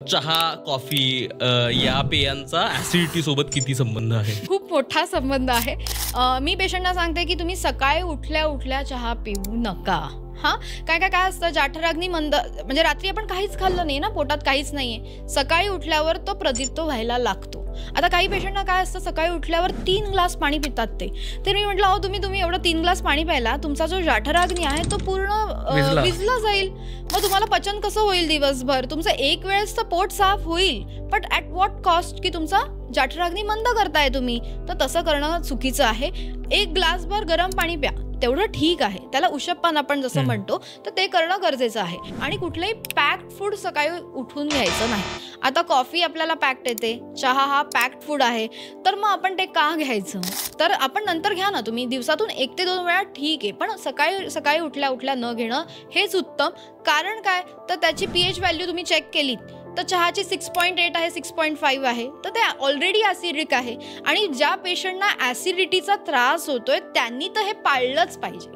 चहा, कॉफी या पेयांचा ॲसिडिटी सोबत किती संबंध आहे? खूप मोठा संबंध आहे. मी पेशंटना सांगते की तुम्ही सकाळी उठल्या-उठल्या चहा पिऊ नका. हां, काय असतं जाठराग्नी मंद म्हणजे रात्री आपण काहीच खाल्लं नाही ना, पोटात काहीच नाहीये. सकाळी उठल्यावर तो प्रदीप्त व्हायला लागतो. आता काही पेशंटना काय असतं सकाळी उठल्यावर 3 ग्लास पाणी पितात ते. तर मी म्हटलं, "अहो तुम्ही एवढं 3 ग्लास पाणी प्यायला तुमचा जो जाठराग्नी आहे तो पूर्ण विझला जाईल. मग तुम्हाला पचन कसं होईल दिवसभर? तुमचं एक वेळेस तर पोट साफ होईल, बट ॲट व्हॉट कॉस्ट की तुमचा जाठराग्नी मंद करताय तुम्ही." तर तसं करणं चुकीचं आहे. 1 ग्लासभर गरम पाणी प्या. तेवढं ठीक आहे. त्याला उशप्पान आपण जसं म्हणतो, तर ते करणं गरजेचं आहे. आणि कुठलंही पॅक्ड फूड सकाळी उठून घ्यायचं नाही. आता कॉफी आपल्याला पॅक्ड येते, चहा हा पॅक्ड फूड आहे, तर मग आपण ते का घ्यायचं? तर आपण नंतर घ्या ना तुम्ही. दिवसातून 1 ते 2 वेळा ठीक आहे, पण सकाळी उठल्या-उठल्या न घेणं हेच उत्तम. कारण काय? तर त्याची pH व्हॅल्यू तुम्ही चेक केलीत, तर चहाची 6.8 आहे, 6.5 आहे, तर ते ऑलरेडी ॲसिडिक आहे. आणि ज्या पेशंटना ॲसिडिटीचा त्रास होतोय त्यांनी तर हे पाळलंच पाहिजे.